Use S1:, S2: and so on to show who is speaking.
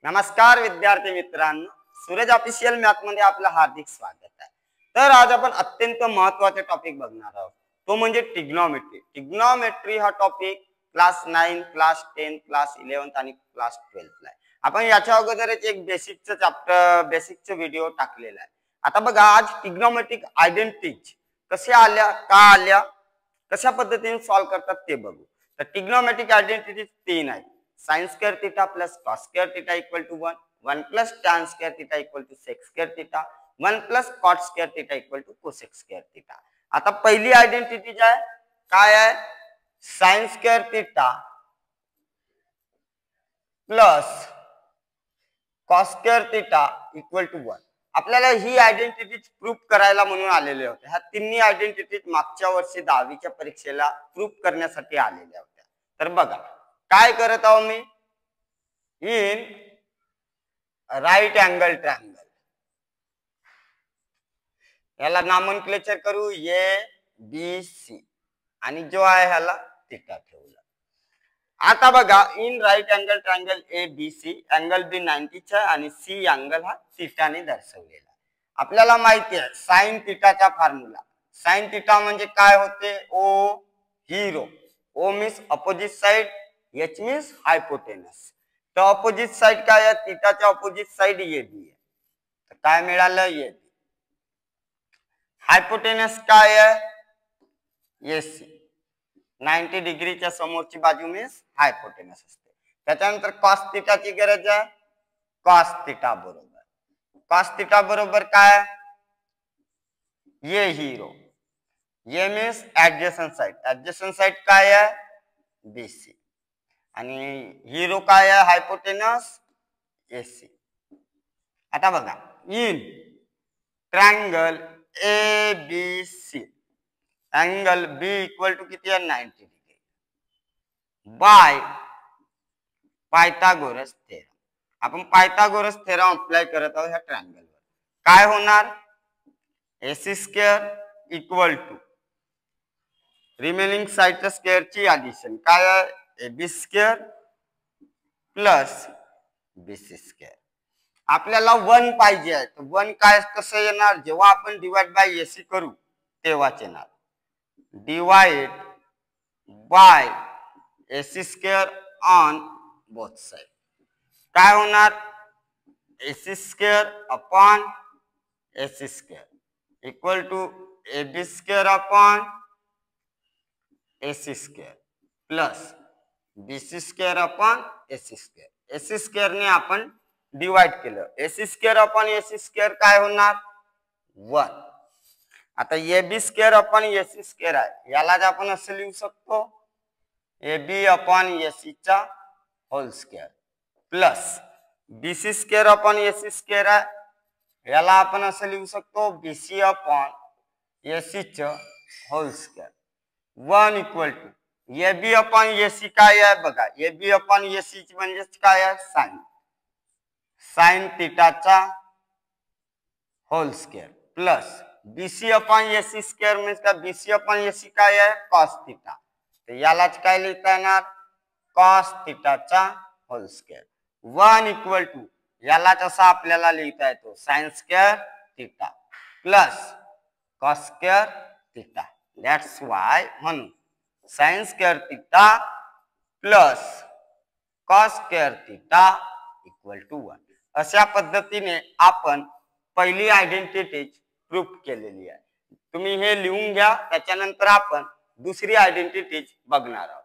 S1: नमस्कार विद्यार्थी मित्रांनो, सूरज ऑफिशियल मॅथ मध्ये आपलं हार्दिक स्वागत आहे। तर आज आपण अत्यंत महत्त्वाचा टॉपिक बघणार आहोत, तो म्हणजे ट्रिग्नोमेट्री। ट्रिग्नोमेट्री हा टॉपिक क्लास 9, क्लास 10, क्लास 11 आणि क्लास 12 ला आहे। आपण याच्या अगोदरच एक बेसिकचं चॅप्टर बेसिकचा व्हिडिओ टाकलेला आहे। आता बघा, आज ट्रिग्नोमेट्रिक आयडेंटिटीज कशा आल्या, का आल्या, कशा पद्धतीने सॉल्व करतात ते बघू। तर ट्रिग्नोमेट्रिक आयडेंटिटीज 3 आहेत। sin square theta plus cos square theta equal to 1, 1 plus tan square theta equal to sec square theta, 1 plus cot square theta equal to cosec square theta। आता पहिली आयडेंटिटी काय आहे, sin square theta plus cos square theta equal to 1। आपल्याला ही identity proof करायला म्हणून आलेले होते। ह्या तिन्ही आयडेंटिटी मागच्या वर्षी 10वीच्या परीक्षेला प्रूफ करण्यासाठी आलेल्या होत्या। तर बघा काय करत आहो मी, इन राइट अँगल ट्रायंगल याला नामनक्लेचर करू ए बी सी आणि जो आहे ह्याला थीटा ठेवला। आता बघा, in right angle triangle A B C angle B 90 चा आणि सी अँगल हा थीटा ने दर्शवलेला। आपल्याला माहिती आहे साइन थीटाचा फॉर्म्युला। साइन थीटा म्हणजे काय होते, ओ हिरो, O means opposite side, H means hypotenuse. तर अपोजिट साइड काय आहे, थीटाच्या अपोजिट साइड ए बी आहे, तर काय मिळालं ए बी। हायपोटेनस काय आहे, ए सी, 90 डिग्रीच्या समोरची बाजू मीन्स हायपोटेनस असते। त्याच्यानंतर कॉस थीटाची गरज आहे, कॉस थीटा बरोबर, कॉस थीटा बरोबर काय, ए हिरो, A means adjacent side, adjacent side काय आहे बीसी आणि हिरो काय आहे हायपोटेनस एसी। आता बघा, in triangle A B C angle B equal to किती आहे 90 डिग्री बाय पायथागोरस थेरम। आपण पायथागोरस थेरम अप्लाय करत आहोत ह्या ट्रायंगल वर। काय होणार, AC square equal to remaining साइडच्या स्क्वेअरची ऍडिशन काय आहे, A B square plus B C square. आपल्याला 1 पाहिजे आहे, तर 1 काय कसं येणार, जेव्हा आपण डिवाइड बाय एसी करू तेव्हाच येणार, divide by AC square on both side. काय होणार, AC square upon AC square equal to A B square upon AC square plus BC square upon AC square. AC square ने आपण divide केलं, AC square upon AC square काय होणार 1। आता A B square upon AC square आहे, यालाच आपण असं लिहू शकतो ए बी अपॉन एसी चा whole square plus BC square upon AC square आहे, याला आपण असं लिहू शकतो बीसी अपॉन एसी चा whole square. 1 equal to A B upon AC काय आहे बघा, ए बी अपॉन एसी म्हणजे काय आहे साइन, साइन थीटाचा whole square plus BC upon AC square म्हणजे काय, बीसी अपॉन एसी काय आहे कॉस थीटा, तर यालाच काय लिहिता येणार कॉस थीटाचा होल स्क्वेअर। 1 इक्वल टू यालाच असं आपल्याला लिहिता येतो sine square theta plus cos square theta. That's why म्हणून sine square theta plus cos square theta equal to 1। अशा पद्धतीने आपण पहिली आयडेंटिटी प्रूफ केलेली आहे। तुम्ही हे लिहून घ्या, त्याच्यानंतर आपण दुसरी आयडेंटिटी बघणार आहोत।